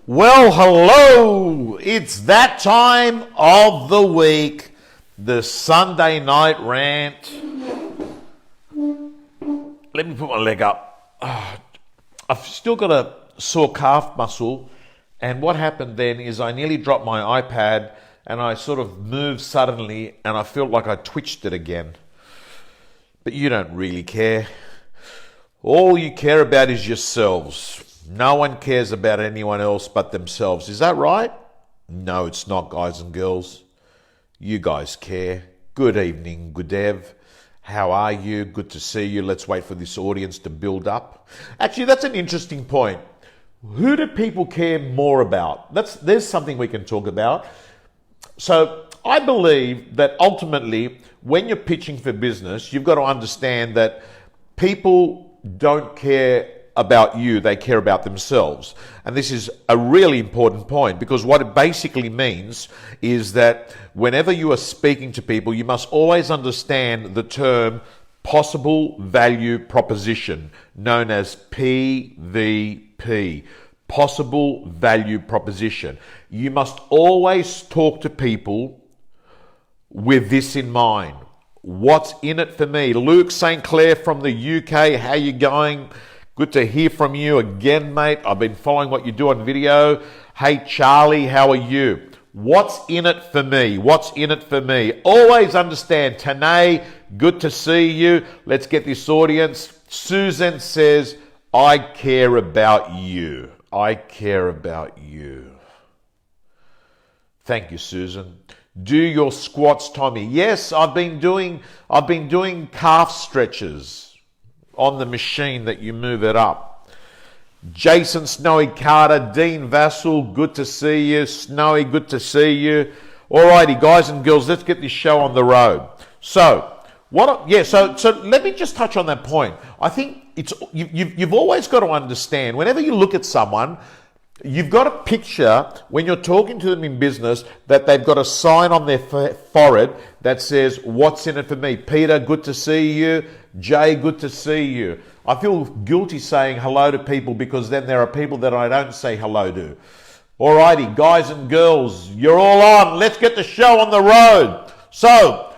Well, hello! It's that time of the week, the Sunday night rant. Let me put my leg up. I've still got a sore calf muscle, and what happened then is I nearly dropped my iPad and I sort of moved suddenly and I felt like I twitched it again. But you don't really care. All you care about is yourselves. No one cares about anyone else but themselves. Is that right? No, it's not, guys and girls. You guys care. Good evening, good ev. How are you? Good to see you. Let's wait for this audience to build up. Actually, that's an interesting point. Who do people care more about? There's something we can talk about. So I believe that ultimately, when you're pitching for business, you've got to understand that people don't care about you, they care about themselves. And this is a really important point, because what it basically means is that whenever you are speaking to people, you must always understand the term possible value proposition, known as PVP, possible value proposition. You must always talk to people with this in mind. What's in it for me? Luke St. Clair from the UK, how you going? Good to hear from you again, mate. I've been following what you do on video. Hey, Charlie, how are you? What's in it for me? What's in it for me? Always understand. Tanae, good to see you. Let's get this audience. Susan says, I care about you. I care about you. Thank you, Susan. Do your squats, Tommy. Yes, I've been doing calf stretches on the machine that you move it up. Jason Snowy Carter, Dean Vassell, good to see you. Snowy, good to see you. Alrighty, guys and girls, let's get this show on the road. So let me just touch on that point. I think you've always got to understand, whenever you look at someone, you've got to picture, when you're talking to them in business, that they've got a sign on their forehead that says, what's in it for me? Peter, good to see you. Jay, good to see you. I feel guilty saying hello to people, because then there are people that I don't say hello to. Alrighty, guys and girls, you're all on. Let's get the show on the road. So,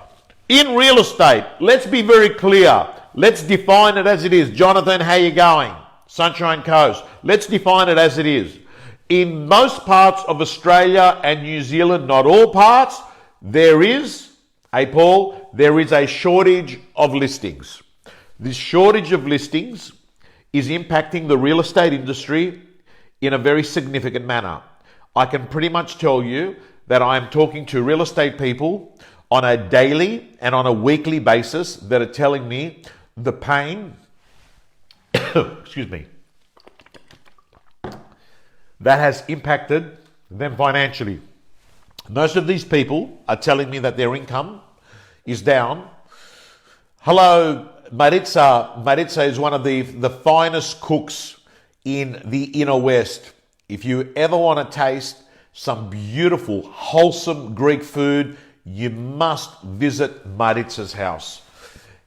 in real estate, let's be very clear. Let's define it as it is. Jonathan, how you going? Sunshine Coast. Let's define it as it is. In most parts of Australia and New Zealand, not all parts, there is a shortage of listings. This shortage of listings is impacting the real estate industry in a very significant manner. I can pretty much tell you that I am talking to real estate people on a daily and on a weekly basis that are telling me the pain, excuse me, that has impacted them financially. Most of these people are telling me that their income is down. Hello, Maritza. Maritza is one of the finest cooks in the inner west. If you ever want to taste some beautiful, wholesome Greek food, you must visit Maritza's house.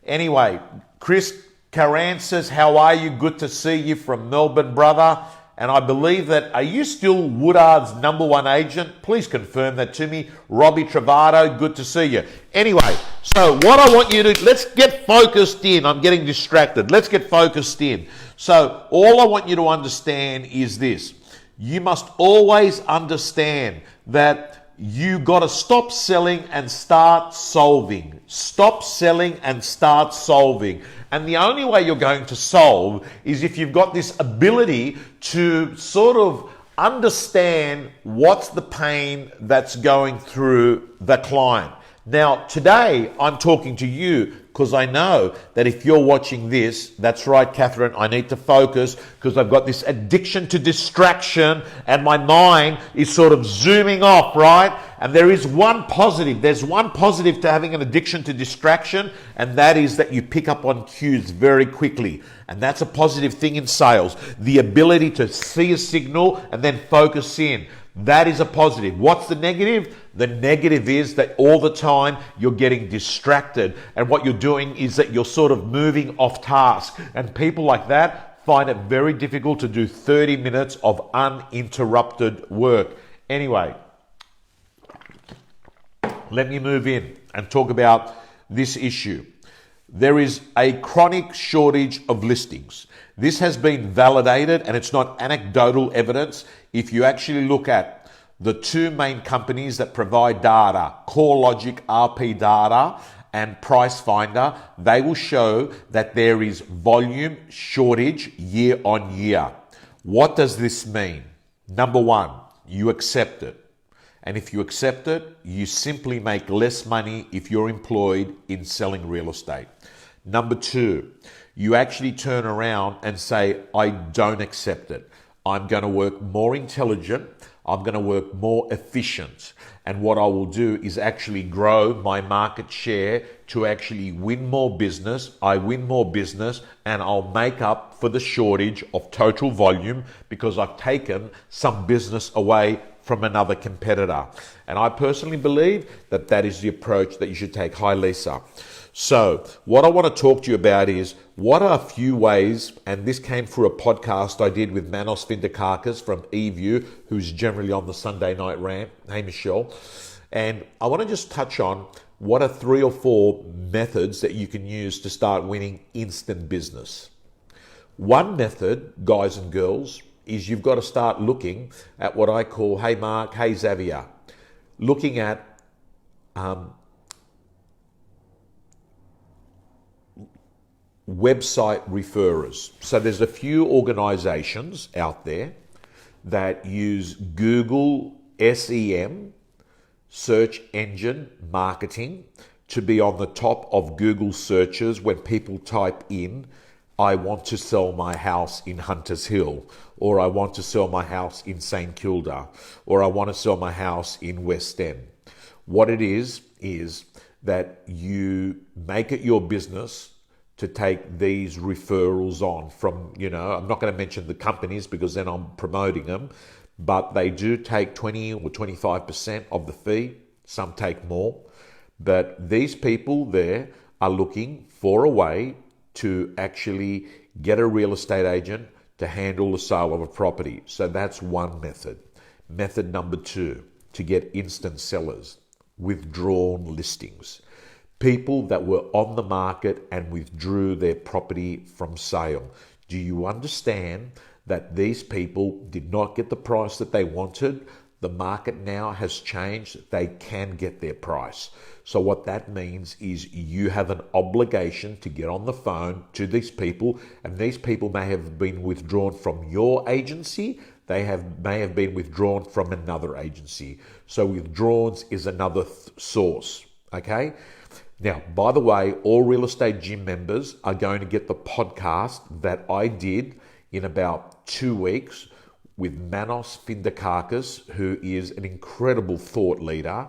Anyway, Chris Karan says, how are you? Good to see you from Melbourne, brother. And I believe that, are you still Woodard's #1 agent? Please confirm that to me. Robbie Travato, good to see you. Anyway, so what I want you to, let's get focused in. I'm getting distracted. Let's get focused in. So all I want you to understand is this. You must always understand that you got to stop selling and start solving. Stop selling and start solving. And the only way you're going to solve is if you've got this ability to sort of understand what's the pain that's going through the client. Now, today I'm talking to you because I know that if you're watching this, that's right, Catherine, I need to focus because I've got this addiction to distraction and my mind is sort of zooming off, right? And there is one positive. There's one positive to having an addiction to distraction, and that is that you pick up on cues very quickly. And that's a positive thing in sales. The ability to see a signal and then focus in. That is a positive. What's the negative? The negative is that all the time you're getting distracted, and what you're doing is that you're sort of moving off task. And people like that find it very difficult to do 30 minutes of uninterrupted work. Anyway, let me move in and talk about this issue. There is a chronic shortage of listings. This has been validated, and it's not anecdotal evidence. If you actually look at the two main companies that provide data, CoreLogic RP Data and Price Finder, they will show that there is volume shortage year on year. What does this mean? Number one, you accept it. And if you accept it, you simply make less money if you're employed in selling real estate. Number two, you actually turn around and say, I don't accept it. I'm going to work more intelligent. I'm going to work more efficient. And what I will do is actually grow my market share to actually win more business. I win more business and I'll make up for the shortage of total volume because I've taken some business away from another competitor. And I personally believe that that is the approach that you should take. Hi, Lisa. So what I want to talk to you about is what are a few ways, and this came through a podcast I did with Panos from eView, who's generally on the Sunday night rant. Hey, Michelle. And I want to just touch on what are 3 or 4 methods that you can use to start winning instant business. One method, guys and girls, is you've got to start looking at what I call, hey Mark, hey Xavier, looking at website referrers. So there's a few organizations out there that use Google SEM, search engine marketing, to be on the top of Google searches when people type in, I want to sell my house in Hunters Hill, or I want to sell my house in St. Kilda, or I want to sell my house in West End. What it is that you make it your business to take these referrals on from, I'm not going to mention the companies because then I'm promoting them, but they do take 20 or 25% of the fee. Some take more. But these people there are looking for a way to actually get a real estate agent to handle the sale of a property. So that's one method. Method number 2, to get instant sellers, withdrawn listings. People that were on the market and withdrew their property from sale. Do you understand that these people did not get the price that they wanted? The market now has changed. They can get their price. So what that means is you have an obligation to get on the phone to these people, and these people may have been withdrawn from your agency. They may have been withdrawn from another agency. So withdrawals is another source, okay? Now, by the way, all Real Estate Gym members are going to get the podcast that I did in about 2 weeks with Panos, who is an incredible thought leader.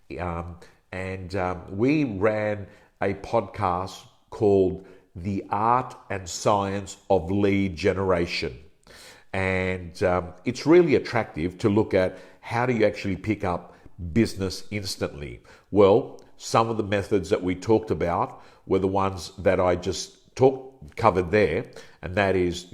We ran a podcast called The Art and Science of Lead Generation. And it's really attractive to look at how do you actually pick up business instantly. Well, some of the methods that we talked about were the ones that I just covered there, and that is,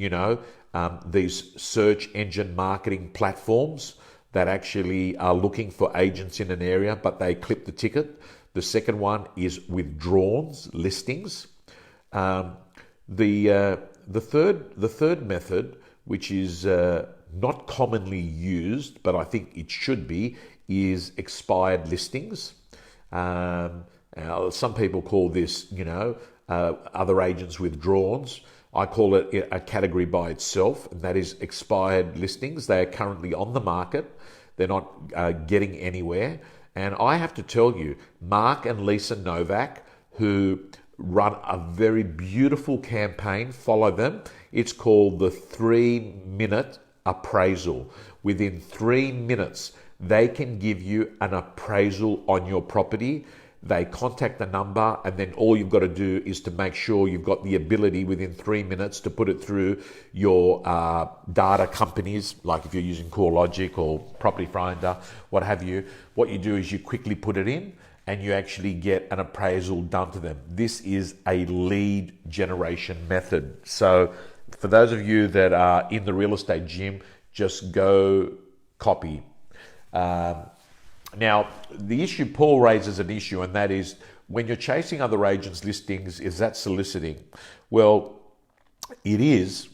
these search engine marketing platforms that actually are looking for agents in an area, but they clip the ticket. The second one is withdrawals listings. The third method, which is not commonly used, but I think it should be, is expired listings. Some people call this, other agents withdrawals. I call it a category by itself, and that is expired listings. They are currently on the market. They're not getting anywhere. And I have to tell you, Mark and Lisa Novak, who run a very beautiful campaign, follow them. It's called the 3-minute appraisal. Within 3 minutes, they can give you an appraisal on your property. They contact the number, and then all you've got to do is to make sure you've got the ability within 3 minutes to put it through your data companies, like if you're using CoreLogic or Property Finder, what have you. What you do is you quickly put it in and you actually get an appraisal done to them. This is a lead generation method. So For those of you that are in the real estate gym, just go copy. Now, the issue Paul raises an issue, and that is when you're chasing other agents' listings, is that soliciting? Well, it is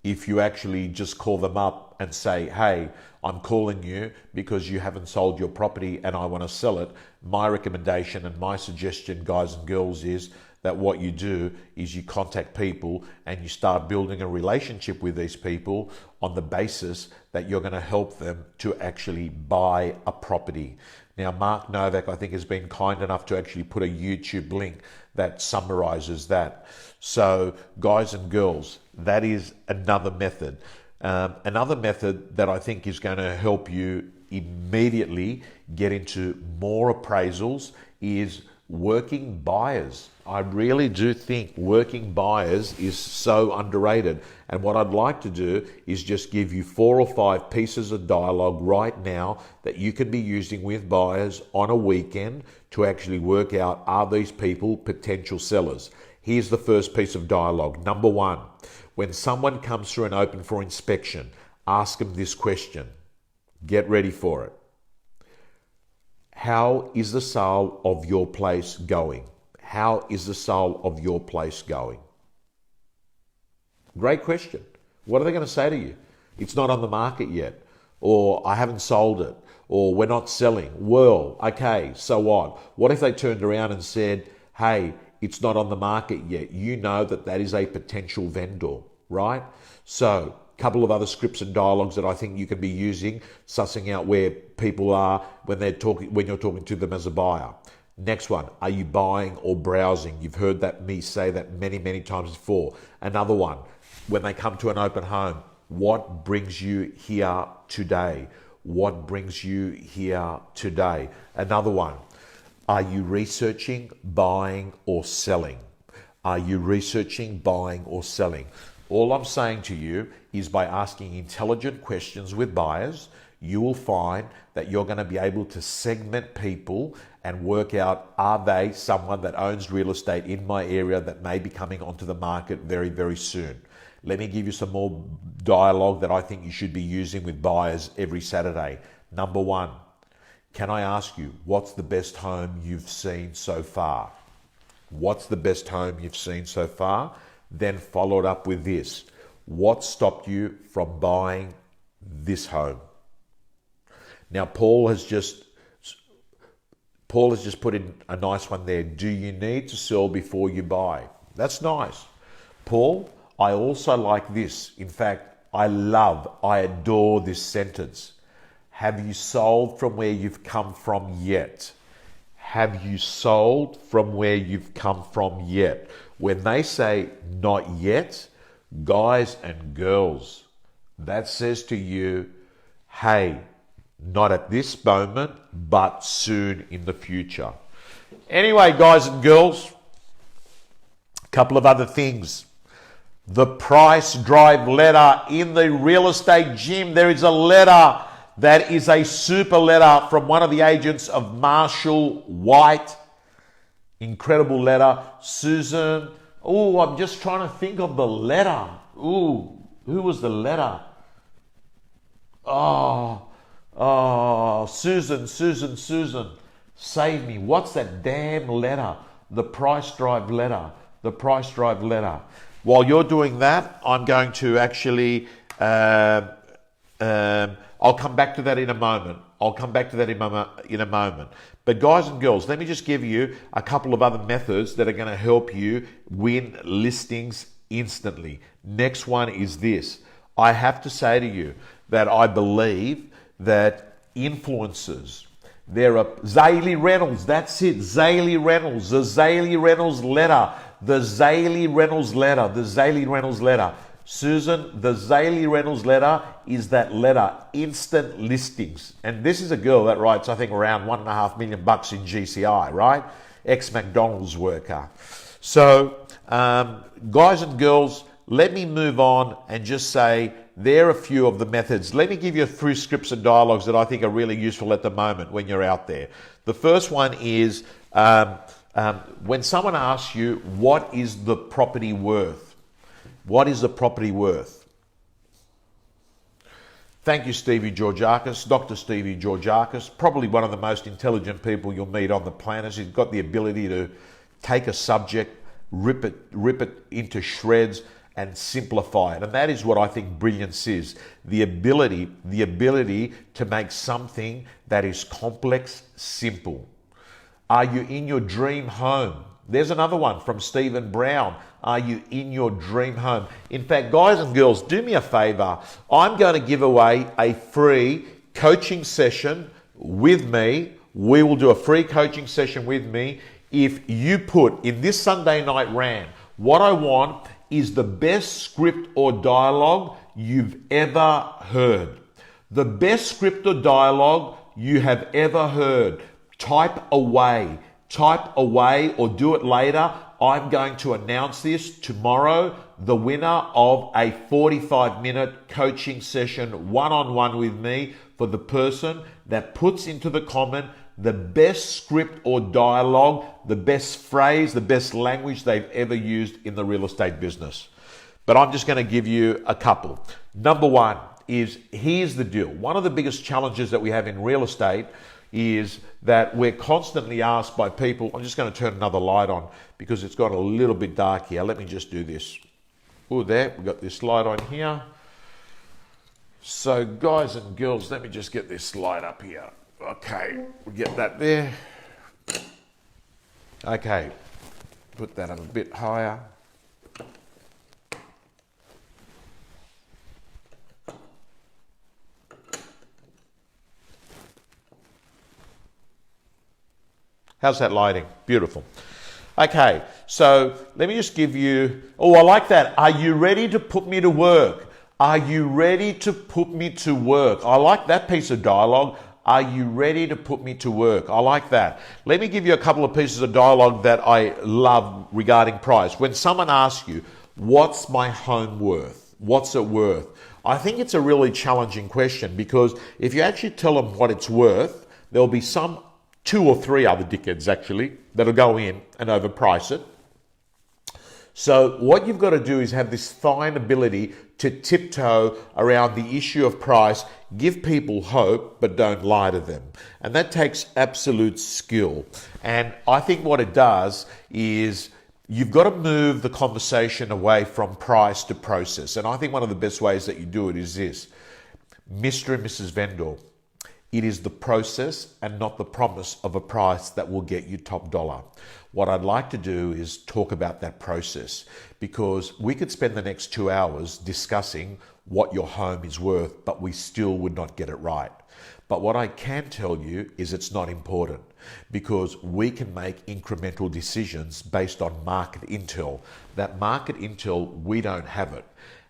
if you actually just call them up and say, hey, I'm calling you because you haven't sold your property and I want to sell it. My recommendation and my suggestion, guys and girls, is that what you do is you contact people and you start building a relationship with these people on the basis that you're going to help them to actually buy a property. Now, Mark Novak, I think, has been kind enough to actually put a YouTube link that summarizes that. So, guys and girls, that is another method. Another method that I think is going to help you immediately get into more appraisals is working buyers. I really do think working buyers is so underrated. And what I'd like to do is just give you 4 or 5 pieces of dialogue right now that you can be using with buyers on a weekend to actually work out, are these people potential sellers? Here's the first piece of dialogue. Number 1, when someone comes through and open for inspection, ask them this question. Get ready for it. How is the sale of your place going? How is the sale of your place going? Great question. What are they going to say to you? It's not on the market yet, or I haven't sold it, or we're not selling. Well, okay, so what? What if they turned around and said, hey, it's not on the market yet? You know that that is a potential vendor, right? So, a couple of other scripts and dialogues that I think you can be using, sussing out where people are when you're talking to them as a buyer. Next one, are you buying or browsing? You've heard me say that many, many times before. Another one, when they come to an open home, what brings you here today? What brings you here today? Another one, are you researching, buying or selling? Are you researching, buying or selling? All I'm saying to you is by asking intelligent questions with buyers, you will find that you're going to be able to segment people and work out, are they someone that owns real estate in my area that may be coming onto the market very, very soon? Let me give you some more dialogue that I think you should be using with buyers every Saturday. Number 1, can I ask you, what's the best home you've seen so far? What's the best home you've seen so far? Then follow it up with this. What stopped you from buying this home? Now, Paul has just put in a nice one there. Do you need to sell before you buy? That's nice. Paul, I also like this. In fact, I adore this sentence. Have you sold from where you've come from yet? Have you sold from where you've come from yet? When they say not yet, guys and girls, that says to you, hey, not at this moment, but soon in the future. Anyway, guys and girls, a couple of other things. The price drive letter in the real estate gym. There is a letter that is a super letter from one of the agents of Marshall White. Incredible letter. Susan. Oh, I'm just trying to think of the letter. Ooh, who was the letter? Susan. Save me. What's that damn letter? The price drive letter. The price drive letter. While you're doing that, I'm going to actually, I'll come back to that in a moment. But guys and girls, let me just give you a couple of other methods that are going to help you win listings instantly. Next one is this. I have to say to you that I believe that influencers, there are Zaley Reynolds, that's it, Zaley Reynolds, the Zaley Reynolds letter, the Zaley Reynolds letter, the Zaley Reynolds letter. Susan, the Zaley Reynolds letter is that letter, instant listings. And this is a girl that writes, I think, around $1.5 million in GCI, right? Ex-McDonald's worker. So, guys and girls, let me move on and just say there are a few of the methods. Let me give you a few scripts and dialogues that I think are really useful at the moment when you're out there. The first one is when someone asks you, what is the property worth? What is the property worth? Thank you, Stevie Georgakis, Dr. Stevie Georgakis, probably one of the most intelligent people you'll meet on the planet. He's got the ability to take a subject, rip it into shreds and simplify it. And that is what I think brilliance is. The ability to make something that is complex, simple. Are you in your dream home? There's another one from Stephen Brown. Are you in your dream home? In fact, guys and girls, do me a favor. I'm going to give away a free coaching session with me. We will do a free coaching session with me. If you put in this Sunday night rant, what I want is the best script or dialogue you've ever heard. The best script or dialogue you have ever heard. Type away or do it later. I'm going to announce this tomorrow, the winner of a 45-minute coaching session one-on-one with me for the person that puts into the comment the best script or dialogue, the best phrase, the best language they've ever used in the real estate business. But I'm just going to give you a couple. Number one is, here's the deal. One of the biggest challenges that we have in real estate is that we're constantly asked by people. I'm just going to turn another light on because it's got a little bit dark here. Let me just do this. Oh, there, we've got this light on here. So guys and girls, let me just get this light up here. Okay, we'll get that there. Okay, put that up a bit higher. How's that lighting? Beautiful. Okay, so let me just give you, oh, I like that. Are you ready to put me to work? Are you ready to put me to work? I like that piece of dialogue. Are you ready to put me to work? I like that. Let me give you a couple of pieces of dialogue that I love regarding price. When someone asks you, what's my home worth? What's it worth? I think it's a really challenging question, because if you actually tell them what it's worth, there'll be some 2 or 3 other dickheads actually that'll go in and overprice it. So what you've got to do is have this fine ability to tiptoe around the issue of price, give people hope, but don't lie to them. And that takes absolute skill. And I think what it does is you've got to move the conversation away from price to process. And I think one of the best ways that you do it is this. Mr. and Mrs. Vendor, it is the process and not the promise of a price that will get you top dollar. What I'd like to do is talk about that process, because we could spend the next 2 hours discussing what your home is worth, but we still would not get it right. But what I can tell you is it's not important, because we can make incremental decisions based on market intel. That market intel, we don't have it.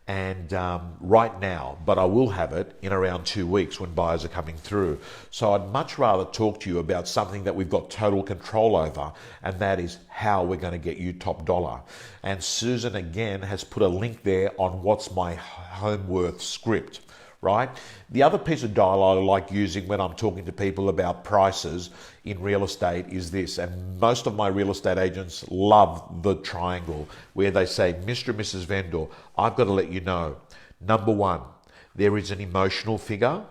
And right now, but I will have it in around 2 weeks when buyers are coming through. So I'd much rather talk to you about something that we've got total control over, and that is how we're going to get you top dollar. And Susan again has put a link there on what's my home worth script, right? The other piece of dialogue I like using when I'm talking to people about prices in real estate is this, and most of my real estate agents love the triangle, where they say, Mr. and Mrs. Vendor, I've got to let you know, number 1, there is an emotional figure.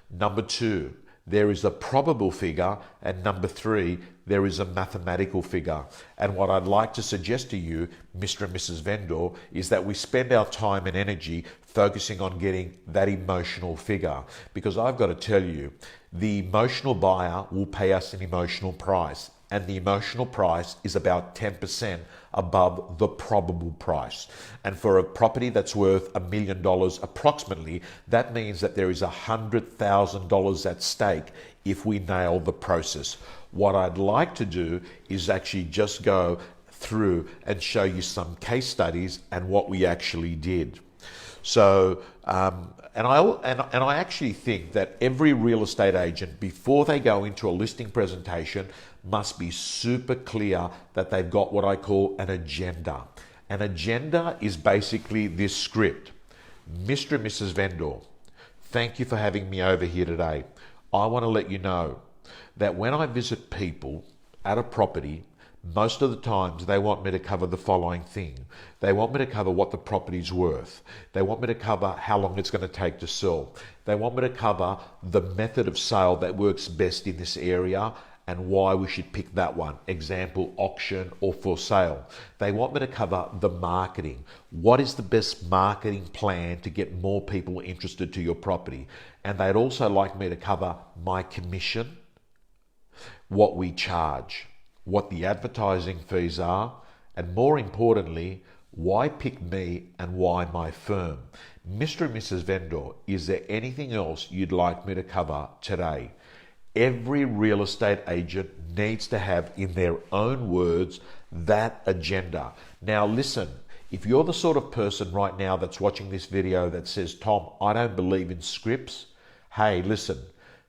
Number 2, there is a probable figure. And number 3, there is a mathematical figure. And what I'd like to suggest to you, Mr. and Mrs. Vendor, is that we spend our time and energy focusing on getting that emotional figure. Because I've got to tell you, the emotional buyer will pay us an emotional price. And the emotional price is about 10% above the probable price. And for a property that's worth $1 million approximately, that means that there is $100,000 at stake if we nail the process. What I'd like to do is actually just go through and show you some case studies and what we actually did. So, and I actually think that every real estate agent, before they go into a listing presentation, must be super clear that they've got what I call an agenda. An agenda is basically this script. Mr. and Mrs. Vendor, thank you for having me over here today. I want to let you know that when I visit people at a property, most of the times they want me to cover the following thing. They want me to cover what the property's worth. They want me to cover how long it's going to take to sell. They want me to cover the method of sale that works best in this area and why we should pick that one. Example, auction or for sale. They want me to cover the marketing. What is the best marketing plan to get more people interested to your property? And they'd also like me to cover my commission, what we charge, what the advertising fees are, and more importantly, why pick me and why my firm? Mr. and Mrs. Vendor, is there anything else you'd like me to cover today? Every real estate agent needs to have, in their own words, that agenda. Now listen, if you're the sort of person right now that's watching this video that says, Tom, I don't believe in scripts. Hey, listen,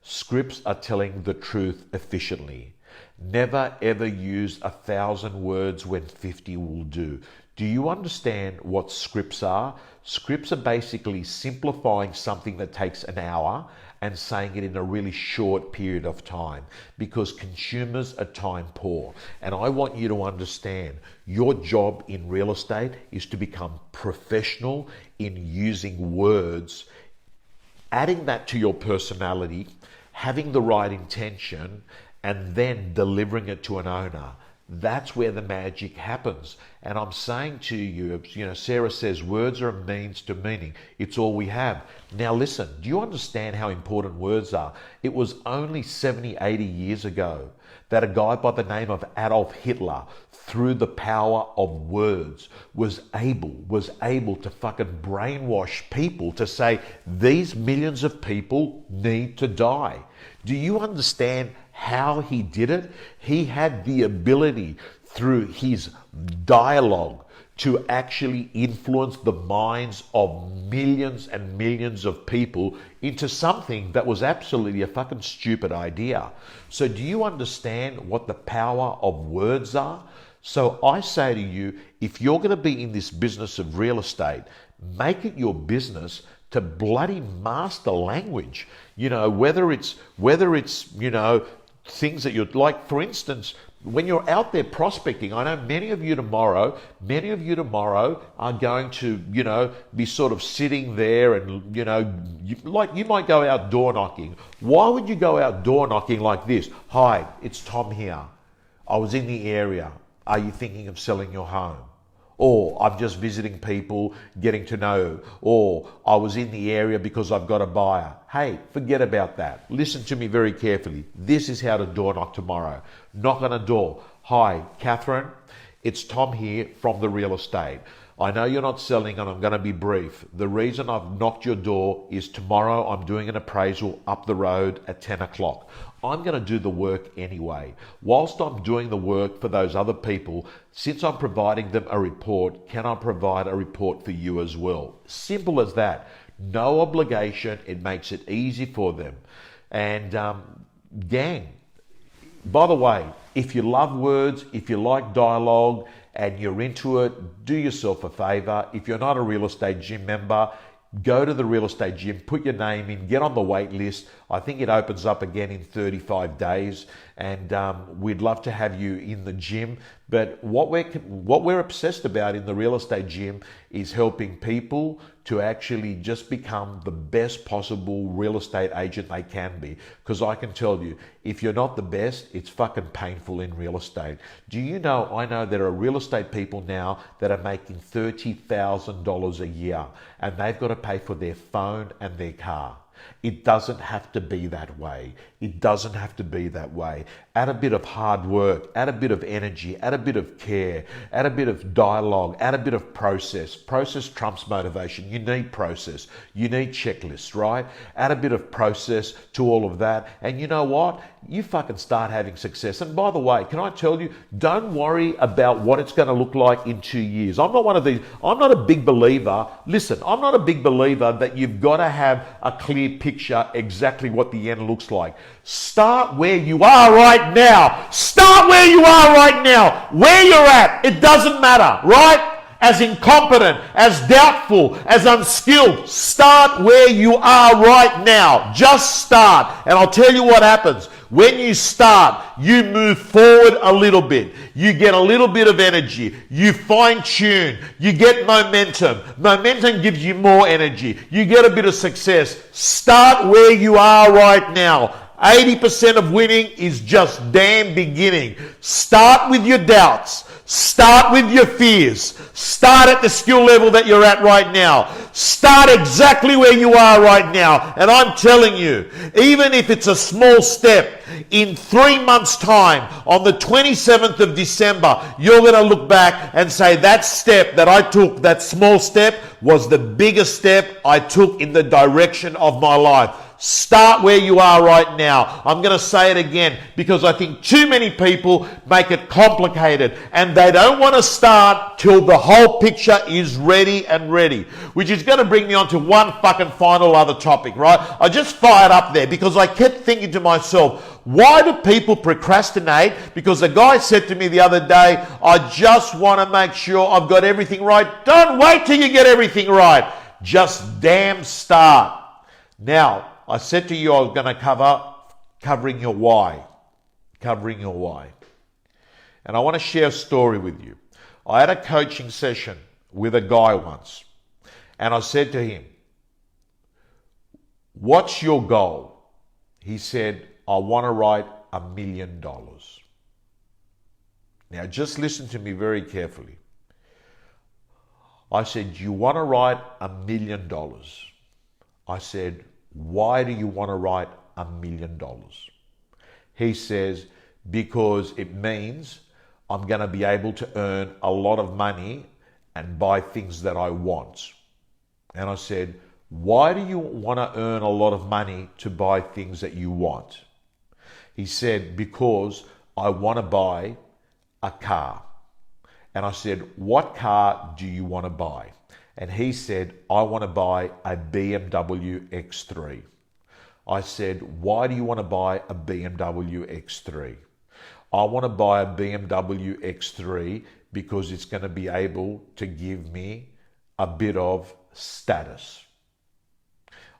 scripts are telling the truth efficiently. Never ever use 1,000 words when 50 will do. Do you understand what scripts are? Scripts are basically simplifying something that takes an hour and saying it in a really short period of time, because consumers are time poor. And I want you to understand your job in real estate is to become professional in using words, adding that to your personality, having the right intention, and then delivering it to an owner. That's where the magic happens. And I'm saying to you, Sarah says words are a means to meaning. It's all we have. Now listen, do you understand how important words are? It was only 70, 80 years ago that a guy by the name of Adolf Hitler, through the power of words, was able to fucking brainwash people to say, these millions of people need to die. Do you understand how he did it? He had the ability through his dialogue to actually influence the minds of millions and millions of people into something that was absolutely a fucking stupid idea. So do you understand what the power of words are? So I say to you, if you're going to be in this business of real estate, make it your business to bloody master language. Whether it's things that you'd like, for instance, when you're out there prospecting, I know many of you tomorrow are going to, be sort of sitting there and, you might go out door knocking. Why would you go out door knocking like this? Hi, it's Tom here. I was in the area. Are you thinking of selling your home? Or I'm just visiting people, getting to know. Or I was in the area because I've got a buyer. Hey, forget about that. Listen to me very carefully. This is how to door knock tomorrow. Knock on a door. Hi, Catherine. It's Tom here from the real estate. I know you're not selling and I'm going to be brief. The reason I've knocked your door is tomorrow I'm doing an appraisal up the road at 10 o'clock. I'm going to do the work anyway. Whilst I'm doing the work for those other people, since I'm providing them a report, can I provide a report for you as well? Simple as that. No obligation. It makes it easy for them. And gang, by the way, if you love words, if you like dialogue and you're into it, do yourself a favor. If you're not a real estate gym member, go to the real estate gym, put your name in, get on the wait list. I think it opens up again in 35 days, and we'd love to have you in the gym. But what we're obsessed about in the real estate gym is helping people to actually just become the best possible real estate agent they can be. Because I can tell you, if you're not the best, it's fucking painful in real estate. Do you know, I know there are real estate people now that are making $30,000 a year, and they've got to pay for their phone and their car. It doesn't have to be that way. It doesn't have to be that way. Add a bit of hard work, add a bit of energy, add a bit of care, add a bit of dialogue, add a bit of process. Process trumps motivation. You need process. You need checklists, right? Add a bit of process to all of that. And you know what? You fucking start having success. And by the way, can I tell you, don't worry about what it's going to look like in 2 years. I'm not one of these. I'm not a big believer. Listen, I'm not a big believer that you've got to have a clear picture exactly what the end looks like. Start where you are right now. Start where you are right now. Where you're at, it doesn't matter, right? As incompetent, as doubtful, as unskilled, start where you are right now. Just start. And I'll tell you what happens. When you start, you move forward a little bit. You get a little bit of energy. You fine tune. You get momentum. Momentum gives you more energy. You get a bit of success. Start where you are right now. 80% of winning is just damn beginning. Start with your doubts. Start with your fears. Start at the skill level that you're at right now. Start exactly where you are right now. And I'm telling you, even if it's a small step, in 3 months' time, on the 27th of December, you're going to look back and say, that step that I took, that small step, was the biggest step I took in the direction of my life. Start where you are right now. I'm going to say it again because I think too many people make it complicated and they don't want to start till the whole picture is ready, which is going to bring me on to one fucking final other topic, right? I just fired up there because I kept thinking to myself, why do people procrastinate? Because a guy said to me the other day, I just want to make sure I've got everything right. Don't wait till you get everything right. Just damn start. Now, I said to you I was going to covering your why. Covering your why. And I want to share a story with you. I had a coaching session with a guy once. And I said to him, what's your goal? He said, I want to write $1 million. Now just listen to me very carefully. I said, you want to write $1 million? I said, why do you want to write $1 million? He says, because it means I'm going to be able to earn a lot of money and buy things that I want. And I said, why do you want to earn a lot of money to buy things that you want? He said, because I want to buy a car. And I said, what car do you want to buy? And he said, I want to buy a BMW X3. I said, why do you want to buy a BMW X3? I want to buy a BMW X3 because it's going to be able to give me a bit of status.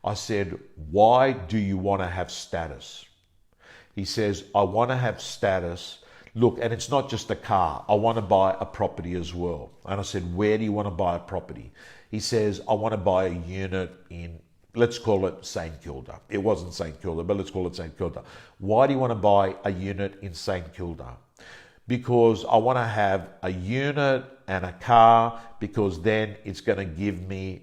I said, why do you want to have status? He says, I want to have status. Look, and it's not just a car. I want to buy a property as well. And I said, where do you want to buy a property? He says, I want to buy a unit in, let's call it St. Kilda. It wasn't St. Kilda, but let's call it St. Kilda. Why do you want to buy a unit in St. Kilda? Because I want to have a unit and a car because then it's going to give me,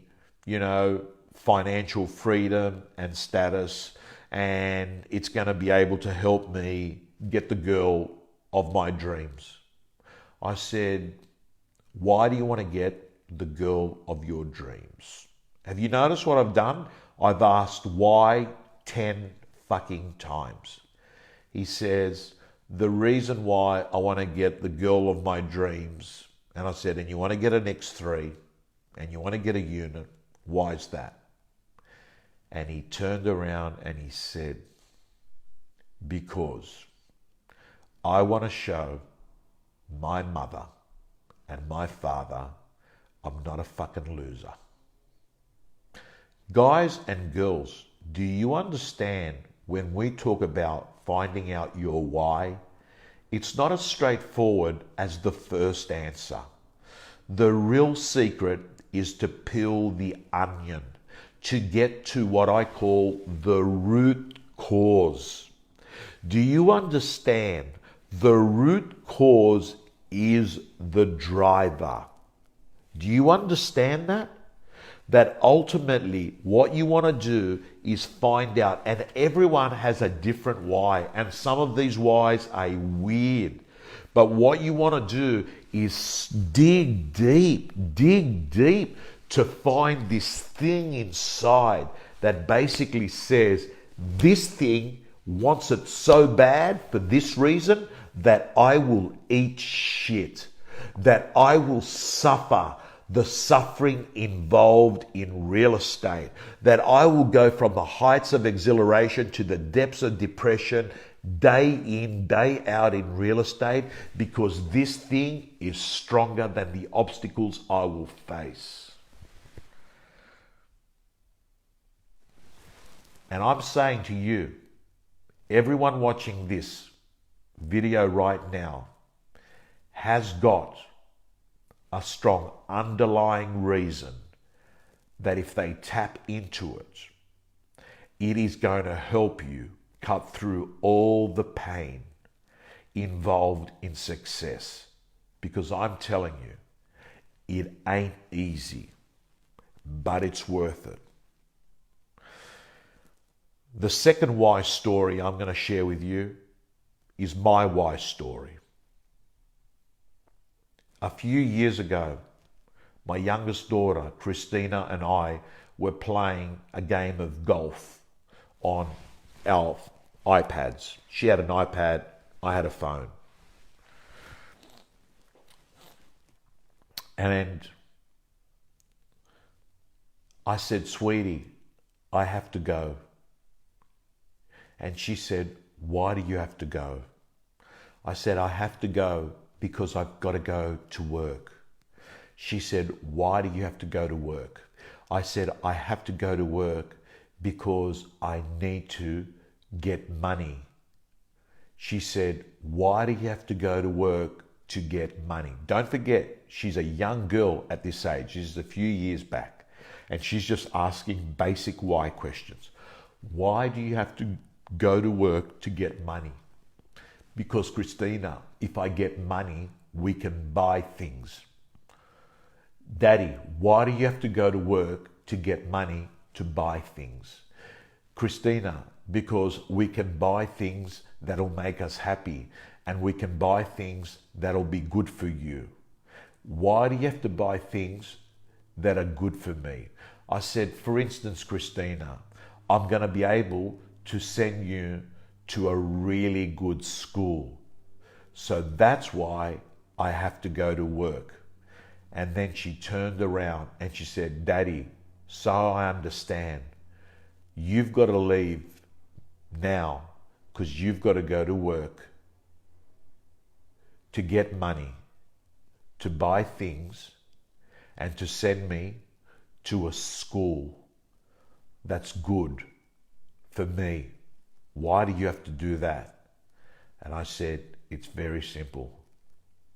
financial freedom and status, and it's going to be able to help me get the girl of my dreams. I said, why do you want to get the girl of your dreams? Have you noticed what I've done? I've asked why 10 fucking times. He says, the reason why I want to get the girl of my dreams, and I said, and you want to get an X3, and you want to get a unit, why is that? And he turned around and he said, because I want to show my mother and my father I'm not a fucking loser. Guys and girls, do you understand when we talk about finding out your why? It's not as straightforward as the first answer. The real secret is to peel the onion, to get to what I call the root cause. Do you understand? The root cause is the driver. Do you understand that? That ultimately what you want to do is find out, and everyone has a different why, and some of these whys are weird. But what you want to do is dig deep to find this thing inside that basically says, this thing wants it so bad for this reason that I will eat shit, that I will suffer the suffering involved in real estate, that I will go from the heights of exhilaration to the depths of depression day in, day out in real estate, because this thing is stronger than the obstacles I will face. And I'm saying to you, everyone watching this video right now has got a strong underlying reason that if they tap into it, it is going to help you cut through all the pain involved in success. Because I'm telling you, it ain't easy, but it's worth it. The second why story I'm going to share with you is my why story. A few years ago, my youngest daughter, Christina, and I were playing a game of golf on our iPads. She had an iPad, I had a phone. And I said, "Sweetie, I have to go." And she said, "Why do you have to go?" I said, "I have to go because I've got to go to work." She said, "Why do you have to go to work?" I said, "I have to go to work because I need to get money." She said, "Why do you have to go to work to get money?" Don't forget, she's a young girl at this age. This is a few years back. And she's just asking basic why questions. Why do you have to go to work to get money? Because, Christina, if I get money, we can buy things. Daddy, why do you have to go to work to get money to buy things? Christina, because we can buy things that'll make us happy, and we can buy things that'll be good for you. Why do you have to buy things that are good for me? I said, for instance, Christina, I'm going to be able to send you to a really good school. So that's why I have to go to work. And then she turned around and she said, "Daddy, so I understand. You've got to leave now because you've got to go to work to get money, to buy things, and to send me to a school that's good for me. Why do you have to do that?" And I said, "It's very simple.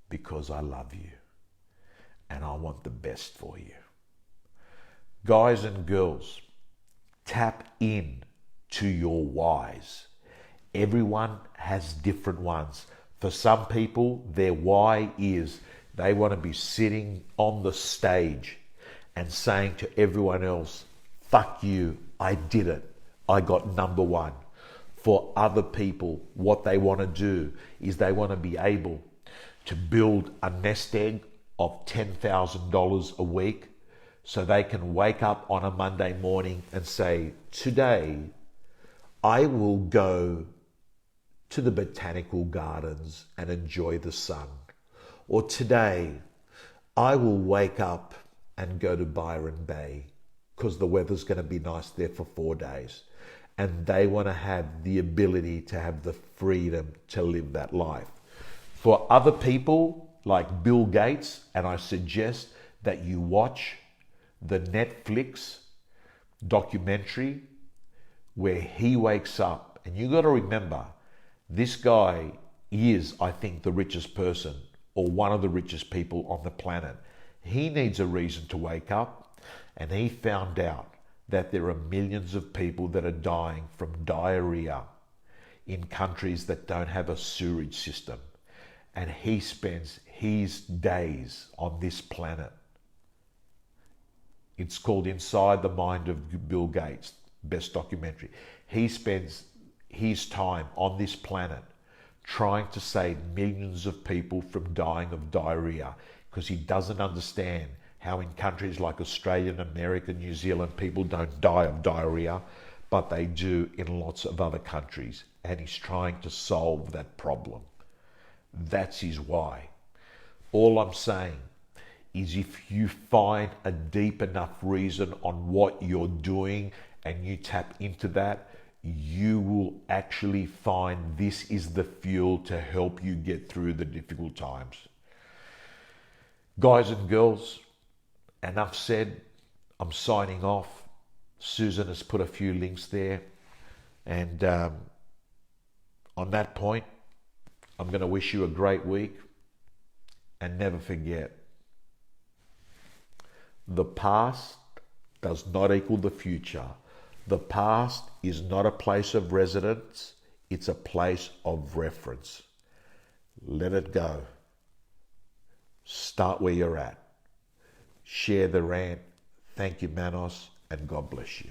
Because I love you and I want the best for you." Guys and girls, tap in to your whys. Everyone has different ones. For some people, their why is they want to be sitting on the stage and saying to everyone else, "Fuck you, I did it. I got number one." For other people, what they want to do is they want to be able to build a nest egg of $10,000 a week so they can wake up on a Monday morning and say, "Today, I will go to the botanical gardens and enjoy the sun." Or, "Today, I will wake up and go to Byron Bay because the weather's going to be nice there for 4 days." And they want to have the ability to have the freedom to live that life. For other people like Bill Gates, and I suggest that you watch the Netflix documentary where he wakes up. And you got to remember, this guy is, I think, the richest person or one of the richest people on the planet. He needs a reason to wake up, and he found out that there are millions of people that are dying from diarrhea in countries that don't have a sewerage system. And he spends his days on this planet. It's called Inside the Mind of Bill Gates, best documentary. He spends his time on this planet trying to save millions of people from dying of diarrhea, because he doesn't understand how in countries like Australia and America, New Zealand, people don't die of diarrhea, but they do in lots of other countries. And he's trying to solve that problem. That's his why. All I'm saying is if you find a deep enough reason on what you're doing and you tap into that, you will actually find this is the fuel to help you get through the difficult times. Guys and girls, enough said. I'm signing off. Susan has put a few links there. And On that point, I'm going to wish you a great week, and never forget, the past does not equal the future. The past is not a place of residence, it's a place of reference. Let it go. Start where you're at. Share the rant. Thank you, Panos, and God bless you.